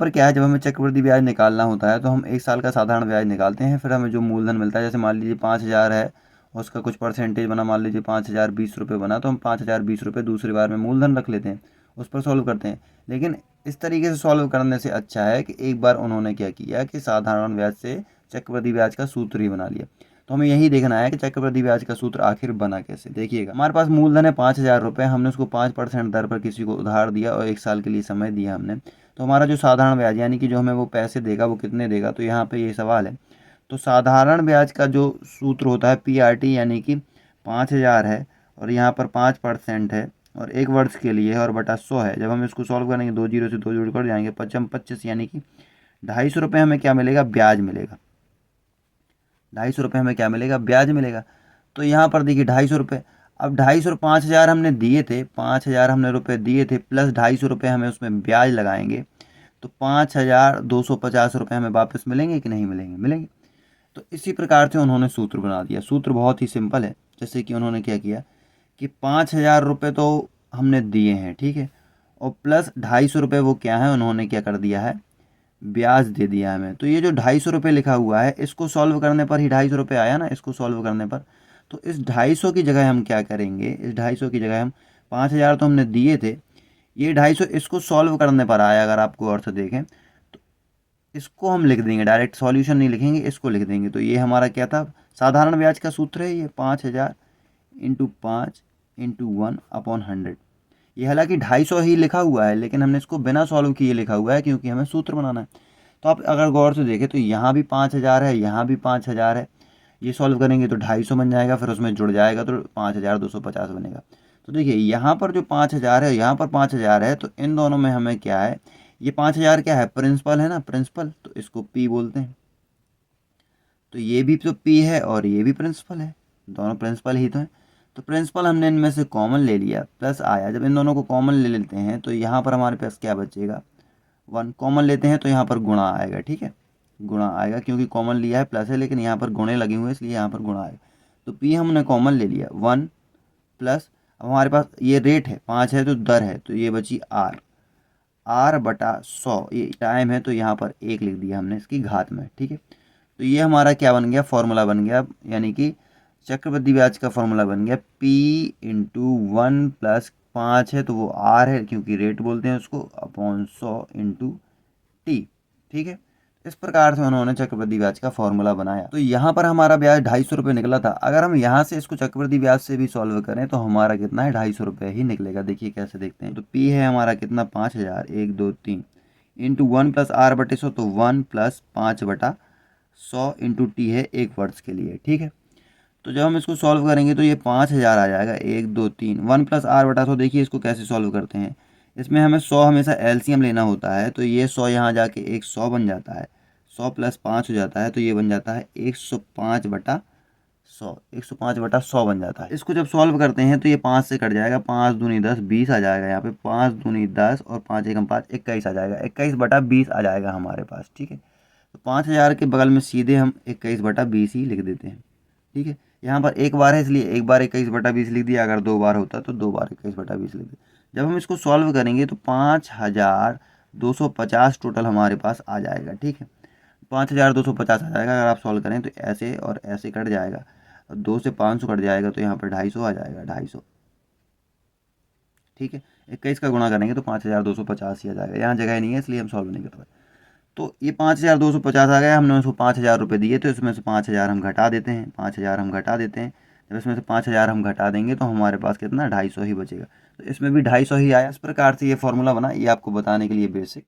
पर क्या है, जब हमें चक्रवृद्धि ब्याज निकालना होता है तो हम 1 साल का साधारण ब्याज निकालते हैं, फिर हमें जो मूलधन मिलता है, जैसे मान लीजिए 5,000 है, उसका कुछ परसेंटेज बना, मान लीजिए 5,000 20 रुपये बना, तो हम 5,000 20 रुपये दूसरी बार में मूलधन रख लेते हैं, उस पर सॉल्व करते हैं। लेकिन इस तरीके से सॉल्व करने से अच्छा है कि एक बार उन्होंने क्या किया कि साधारण ब्याज से चक्रवृद्धि ब्याज का सूत्र ही बना लिया। तो हमें यही देखना है कि चक्रवृद्धि ब्याज का सूत्र आखिर बना कैसे। देखिएगा, हमारे पास मूलधन है 5,000 रुपये, हमने उसको 5% दर पर किसी को उधार दिया और 1 साल के लिए समय दिया हमने। तो हमारा जो साधारण ब्याज यानी कि जो हमें वो पैसे देगा वो कितने देगा, तो यहाँ पे ये सवाल है। तो साधारण ब्याज का जो सूत्र होता है PRT, यानी कि 5,000 है और यहाँ पर 5% है और 1 वर्ष के लिए है और बटा 100 है। जब हम इसको सॉल्व करेंगे 2 जीरो से 2 जोड़ कर जाएंगे, 25 यानी कि 250 रुपये हमें क्या मिलेगा, ब्याज मिलेगा। 250 रुपये हमें क्या मिलेगा, ब्याज मिलेगा। तो यहाँ पर देखिए 250 रुपये, अब 250 5,000 हमने दिए थे, 5,000 हमने रुपये दिए थे, प्लस 250 रुपये हमें उसमें ब्याज लगाएंगे, तो 5,250 रुपये हमें वापस मिलेंगे कि नहीं मिलेंगे, मिलेंगे। तो इसी प्रकार से उन्होंने सूत्र बना दिया। सूत्र बहुत ही सिंपल है। जैसे कि उन्होंने क्या किया कि 5,000 रुपये तो हमने दिए हैं, ठीक है, और प्लस 250 रुपये वो क्या है, उन्होंने क्या कर दिया है, ब्याज दे दिया हमें। तो ये जो 250 रुपये लिखा हुआ है, इसको सॉल्व करने पर ही 250 रुपये आया ना, इसको सॉल्व करने पर। तो इस 250 की जगह हम क्या करेंगे, इस 250 की जगह हम 5,000 तो हमने दिए थे, ये 250 इसको सॉल्व करने पर आया। अगर आपको अर्थ देखें तो इसको हम लिख देंगे, डायरेक्ट सॉल्यूशन नहीं लिखेंगे, इसको लिख देंगे। तो ये हमारा क्या था, साधारण ब्याज का सूत्र है ये 5,000 इंटू 5 इंटू 1/100। ये हालांकि 250 ही लिखा हुआ है, लेकिन हमने इसको बिना सॉल्व किए लिखा हुआ है क्योंकि हमें सूत्र बनाना है। तो आप अगर गौर से देखें तो यहाँ भी 5,000 है, यहाँ भी 5,000 है, ये सॉल्व करेंगे तो 250 बन जाएगा, फिर उसमें जुड़ जाएगा तो 5,250 बनेगा। तो देखिए यहाँ पर जो 5,000 है, यहाँ पर 5,000 है, तो इन दोनों में हमें क्या है, ये 5,000 क्या है, प्रिंसिपल है ना, प्रिंसिपल, तो इसको P बोलते हैं। तो ये भी तो P है और ये भी प्रिंसिपल है, दोनों प्रिंसिपल ही तो हैं। तो प्रिंसिपल हमने इनमें से कॉमन ले लिया, प्लस आया, जब इन दोनों को कॉमन ले लेते हैं तो यहाँ पर हमारे पास क्या बचेगा, 1 कॉमन लेते हैं तो यहाँ पर गुणा आएगा, ठीक है, गुणा आएगा, क्योंकि कॉमन लिया है प्लस है, लेकिन यहाँ पर गुणे लगे हुए हैं इसलिए यहाँ पर गुणा आएगा। तो P हमने कॉमन ले लिया 1 प्लस, अब हमारे पास ये रेट है 5 है तो दर है, तो ये बची R बटा 100, ये टाइम है तो यहाँ पर 1 लिख दिया हमने इसकी घात में, ठीक है। तो ये हमारा क्या बन गया, फॉर्मूला बन गया, यानी कि चक्रवृद्धि ब्याज का फॉर्मूला बन गया P इंटू 1 प्लस 5 है तो वो R है क्योंकि रेट बोलते हैं उसको, अपॉन 100 इंटू T, ठीक है। इस प्रकार से उन्होंने चक्रवृद्धि ब्याज का फॉर्मूला बनाया। तो यहाँ पर हमारा ब्याज 250 रुपये निकला था। अगर हम यहाँ से इसको चक्रवृद्धि ब्याज से भी सॉल्व करें तो हमारा कितना है, 250 रुपये ही निकलेगा। देखिए कैसे देखते हैं। तो P है हमारा कितना, 5,000 1 2 3 इंटू 1 प्लस R बटे 100, तो 1 प्लस 5 बटा 100 इंटू T है 1 वर्ष के लिए, ठीक है। तो जब हम इसको सॉल्व करेंगे तो ये 5,000 आ जाएगा, 1 2 3 1 प्लस R बटा 100। देखिए इसको कैसे सॉल्व करते हैं, इसमें हमें 100 हमेशा एलसीएम लेना होता है, तो ये 100 यहाँ जाके 100 बन जाता है, 100 प्लस 5 हो जाता है तो ये बन जाता है 105 बटा 100, 105 बटा 100 बन जाता है। इसको जब सॉल्व करते हैं तो ये 5 से कट जाएगा, 5 दूनी 10 20 आ जाएगा, यहाँ पे 5 दूनी 10 और 5 एकम 5 21 आ जाएगा, 21 बटा 20 आ जाएगा हमारे पास, ठीक है। तो 5,000 के बगल में सीधे हम 21 बटा 20 ही लिख देते हैं, ठीक है। यहाँ पर एक बार है इसलिए एक बार 21 बटा 20 लिख दिया, अगर 2 बार होता तो 2 बार 21 बटा 20 लिख दिया। जब हम इसको सॉल्व करेंगे तो 5,250 टोटल हमारे पास आ जाएगा, ठीक है। 5,250 आ जाएगा। अगर आप सॉल्व करें तो ऐसे और ऐसे कट जाएगा, 2 से 500 कट जाएगा तो यहाँ पर 250 आ जाएगा, 250, ठीक है। 21 का गुणा करेंगे तो 5,250 ही आ जाएगा। यहाँ जगह नहीं है इसलिए हम सॉल्व नहीं कर रहे। तो ये 5,250 आ गया, हमने उसको 5,000 रुपये दिए तो इसमें से 5,000 हम घटा देते हैं, 5,000 हम घटा देते हैं। जब इसमें से 5,000 हम घटा देंगे तो हमारे पास कितना, 250 ही बचेगा। तो इसमें भी 250 ही आया। इस प्रकार से ये फॉर्मूला बना, ये आपको बताने के लिए बेसिक